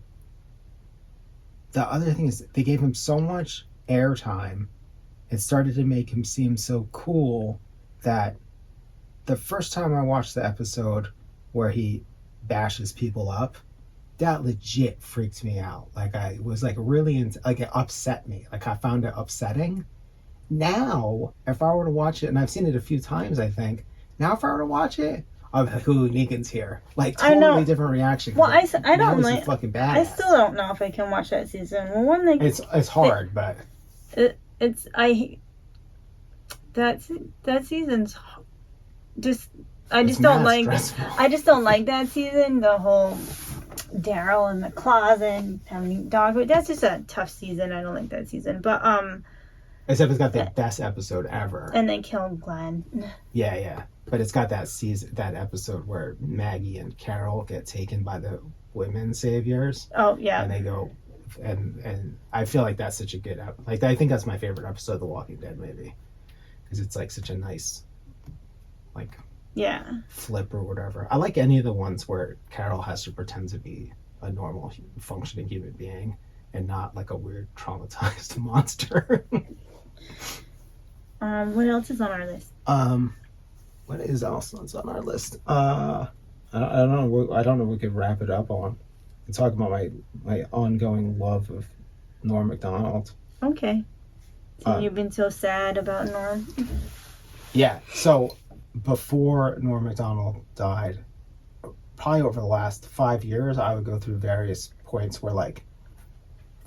A: other thing is they gave him so much airtime, it started to make him seem so cool that the first time I watched the episode where he bashes people up, that legit freaked me out. Like I was like really like it upset me. Like I found it upsetting. Now, if I were to watch it, and I've seen it a few times, I think. Now, if I were to watch it, I'd be like, "Ooh, Negan's here!" Like totally different reaction.
B: Well, I don't like.
A: Fucking badass.
B: I still don't know if I can watch that season. Well, one like
A: it's hard, but that season's just. I just don't like that season. The whole Daryl in the closet and having dog. That's just a tough season. I don't like that season. But except it's got the best episode ever.
B: And they killed Glenn.
A: Yeah. But it's got that episode where Maggie and Carol get taken by the women saviors. Oh yeah. And they go, and I feel like that's such a good like I think that's my favorite episode of The Walking Dead maybe, because it's like such a nice, like. Yeah. Flip or whatever. I like any of the ones where Carol has to pretend to be a normal functioning human being and not like a weird traumatized monster.
B: What else is on our list?
A: What is else on our list? I don't know. I don't know. We could wrap it up on and talk about my ongoing love of Norm Macdonald.
B: Okay. So you've been so sad about Norm.
A: Yeah. So. Before Norm Macdonald died, probably over the last 5 years, I would go through various points where like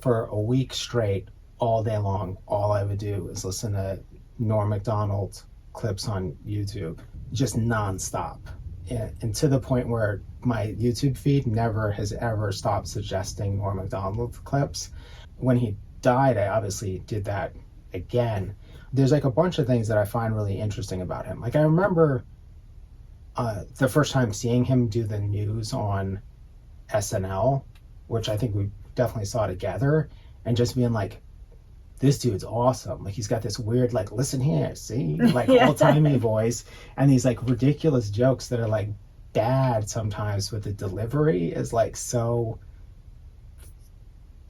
A: for a week straight, all day long, all I would do is listen to Norm Macdonald clips on YouTube, just nonstop. And to the point where my YouTube feed never has ever stopped suggesting Norm Macdonald clips. When he died, I obviously did that again. There's like a bunch of things that I find really interesting about him. Like I remember the first time seeing him do the news on SNL, which I think we definitely saw together, and just being like, this dude's awesome. Like he's got this weird, like, listen here, see, like old-timey voice, and these like ridiculous jokes that are like bad sometimes, with the delivery is like so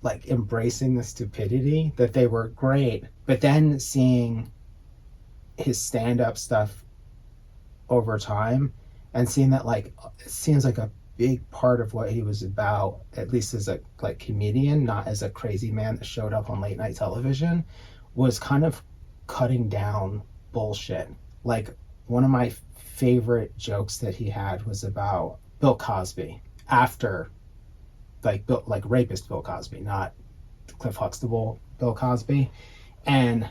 A: like embracing the stupidity that they were great. But then seeing his stand-up stuff over time and seeing that like it seems like a big part of what he was about, at least as a like comedian, not as a crazy man that showed up on late night television, was kind of cutting down bullshit. Like one of my favorite jokes that he had was about Bill Cosby after like rapist Bill Cosby, not Cliff Huxtable Bill Cosby. And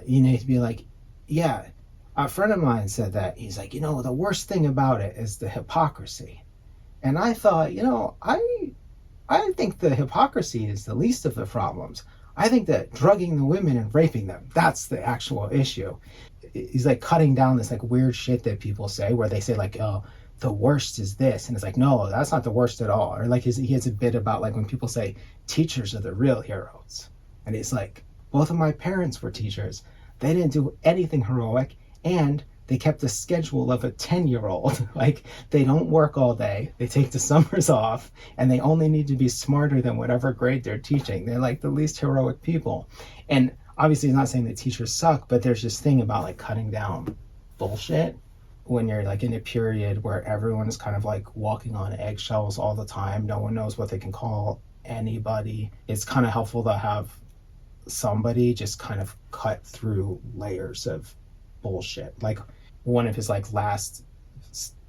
A: he'd be like, yeah, a friend of mine said that. He's like, the worst thing about it is the hypocrisy. And I thought, I think the hypocrisy is the least of the problems. I think that drugging the women and raping them, that's the actual issue. He's like cutting down this like weird shit that people say, where they say like, oh, the worst is this. And it's like, no, that's not the worst at all. Or like he has a bit about like when people say teachers are the real heroes. And it's like, both of my parents were teachers. They didn't do anything heroic, and they kept the schedule of a 10-year-old. Like, they don't work all day. They take the summers off, and they only need to be smarter than whatever grade they're teaching. They're like the least heroic people. And obviously, he's not saying that teachers suck, but there's this thing about like cutting down bullshit when you're like in a period where everyone is kind of like walking on eggshells all the time. No one knows what they can call anybody. It's kind of helpful to have somebody just kind of cut through layers of bullshit. Like one of his like last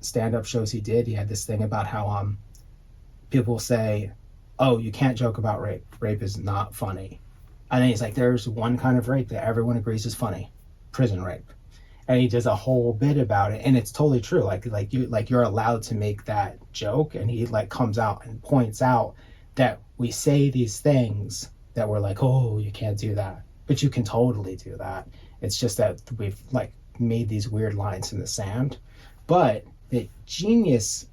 A: stand-up shows he did, he had this thing about how people say, oh, you can't joke about rape is not funny. And then he's like, there's one kind of rape that everyone agrees is funny, prison rape. And he does a whole bit about it, and it's totally true. You're allowed to make that joke, and he like comes out and points out that we say these things that we're like, oh, you can't do that, but you can totally do that. It's just that we've like made these weird lines in the sand. But the genius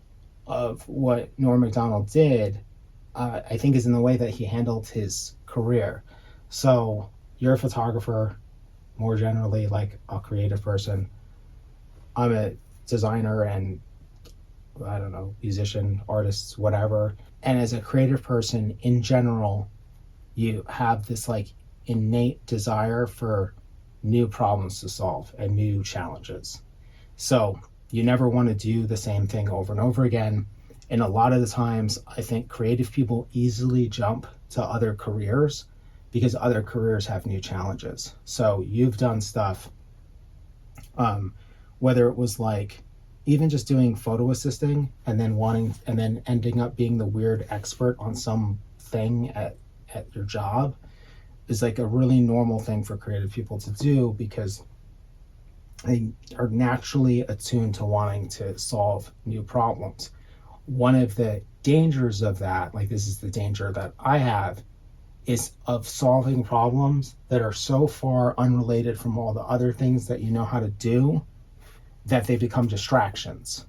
A: of what Norm Macdonald did, I think, is in the way that he handled his career. So you're a photographer, more generally like a creative person. I'm a designer and I don't know, musician, artist, whatever. And as a creative person in general, you have this like innate desire for new problems to solve and new challenges. So you never want to do the same thing over and over again. And a lot of the times, I think creative people easily jump to other careers because other careers have new challenges. So you've done stuff, whether it was like even just doing photo assisting and then ending up being the weird expert on some thing at your job, is like a really normal thing for creative people to do because they are naturally attuned to wanting to solve new problems. One of the dangers of that, like this is the danger that I have, is of solving problems that are so far unrelated from all the other things that you know how to do that they become distractions.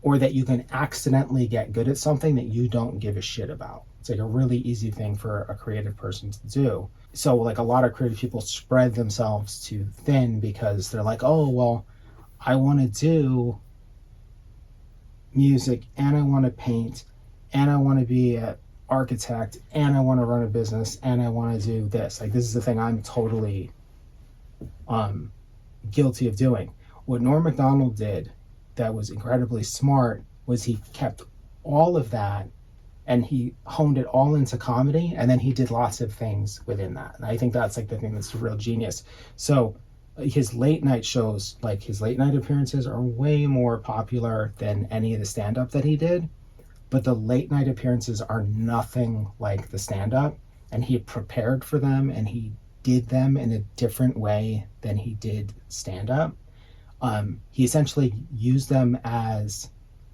A: Or that you can accidentally get good at something that you don't give a shit about. It's like a really easy thing for a creative person to do. So like a lot of creative people spread themselves too thin because they're like, oh, well, I want to do music and I want to paint and I want to be an architect and I want to run a business and I want to do this. Like this is the thing I'm totally guilty of doing. What Norm Macdonald did that was incredibly smart was he kept all of that and he honed it all into comedy, and then he did lots of things within that. And I think that's like the thing that's a real genius. So his late night shows, like his late night appearances, are way more popular than any of the stand-up that he did. But the late night appearances are nothing like the stand-up, and he prepared for them, and he did them in a different way than he did stand-up. He essentially used them as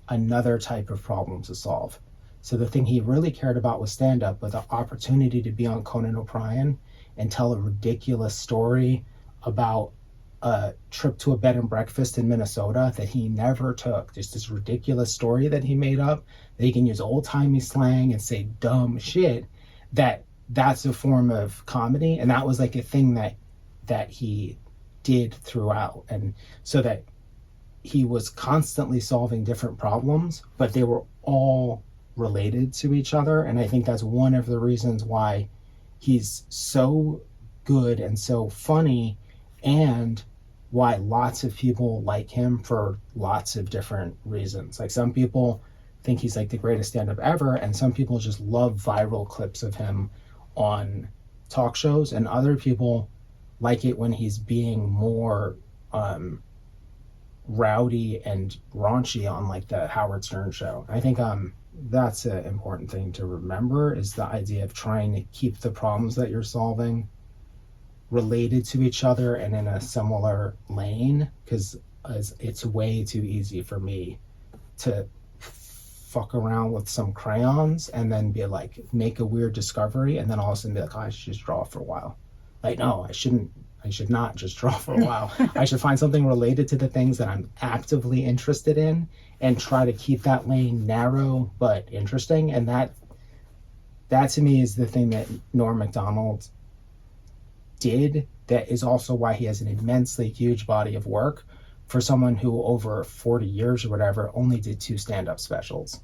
A: another type of problem to solve. So the thing he really cared about was stand-up, but the opportunity to be on Conan O'Brien and tell a ridiculous story about a trip to a bed and breakfast in Minnesota that he never took. Just this ridiculous story that he made up, that he can use old-timey slang and say dumb shit, that's a form of comedy. And that was like a thing that he did throughout. And so that he was constantly solving different problems, but they were all related to each other. And I think that's one of the reasons why he's so good and so funny, and why lots of people like him for lots of different reasons. Like, some people think he's like the greatest stand-up ever, and some people just love viral clips of him on talk shows, and other people like it when he's being more rowdy and raunchy on like the Howard Stern show. I think that's an important thing to remember, is the idea of trying to keep the problems that you're solving related to each other and in a similar lane, because it's way too easy for me to fuck around with some crayons and then be like, make a weird discovery, and then all of a sudden be like, oh, I should just draw for a while. Like, no, I should not just draw for a while. I should find something related to the things that I'm actively interested in and try to keep that lane narrow but interesting. And that to me is the thing that Norm Macdonald did, that is also why he has an immensely huge body of work for someone who over 40 years or whatever only did 2 stand-up specials.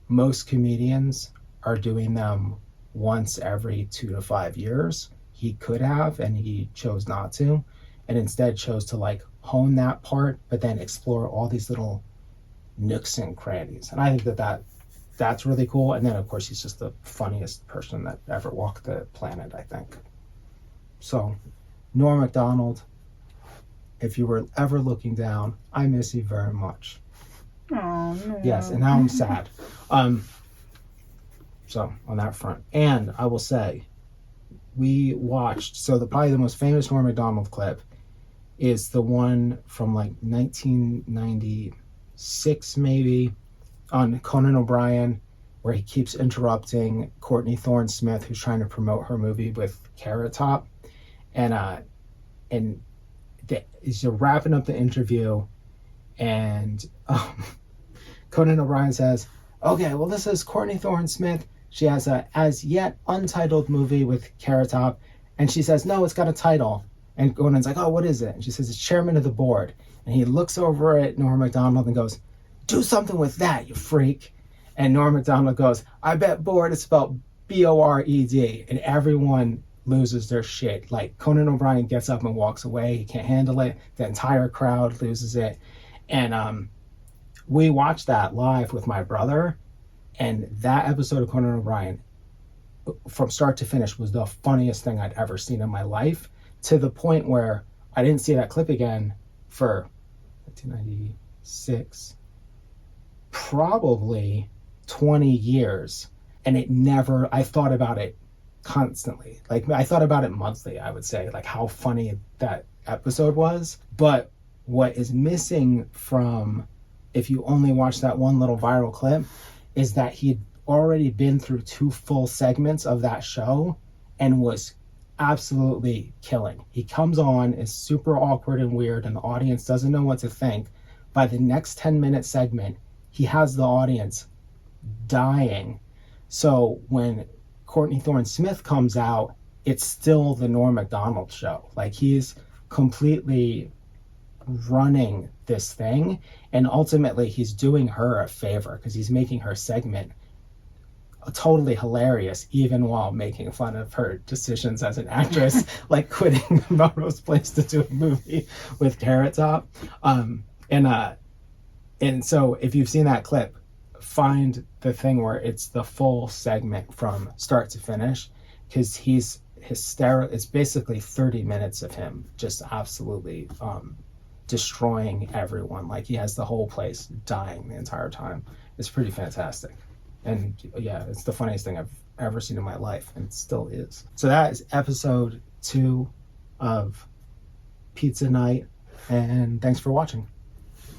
A: Most comedians are doing them once every 2 to 5 years. He could have, and he chose not to, and instead chose to like hone that part, but then explore all these little nooks and crannies. And I think that's really cool. And then of course he's just the funniest person that ever walked the planet, I think. So Norm Macdonald, if you were ever looking down, I miss you very much.
B: Oh no.
A: Yes, and now I'm sad. So on that front. And I will say, we watched, so probably the most famous Norm Macdonald clip is the one from like 1996 maybe, on Conan O'Brien, where he keeps interrupting Courtney Thorne-Smith, who's trying to promote her movie with Carrot Top, and he's wrapping up the interview, and Conan O'Brien says, okay, well, this is Courtney Thorne-Smith. She has a as yet untitled movie with Carrot Top, and she says, no, it's got a title. And Conan's like, oh, what is it? And she says, it's chairman of the board. And he looks over at Norm Macdonald and goes, do something with that, you freak. And Norm Macdonald goes, I bet board is spelled B-O-R-E-D. And everyone loses their shit. Like, Conan O'Brien gets up and walks away. He can't handle it. The entire crowd loses it. And we watched that live with my brother. And that episode of Conan O'Brien, from start to finish, was the funniest thing I'd ever seen in my life, to the point where I didn't see that clip again for 1996, probably 20 years. And I thought about it constantly. Like, I thought about it monthly, I would say, like how funny that episode was. But what is missing from, if you only watch that one little viral clip, is that he'd already been through 2 full segments of that show and was absolutely killing. He comes on, is super awkward and weird, and the audience doesn't know what to think. By the next 10-minute segment, he has the audience dying. So when Courtney Thorne-Smith comes out, it's still the Norm Macdonald show. Like, he's completely running this thing, and ultimately he's doing her a favor because he's making her segment totally hilarious, even while making fun of her decisions as an actress, like quitting Melrose Place to do a movie with Carrot Top. And so if you've seen that clip, find the thing where it's the full segment from start to finish, because hysterical. It's basically 30 minutes of him just absolutely destroying everyone. Like he has the whole place dying the entire time. It's pretty fantastic. And yeah, it's the funniest thing I've ever seen in my life, and it still is. So that is episode 2 of Pizza Night, and thanks for watching.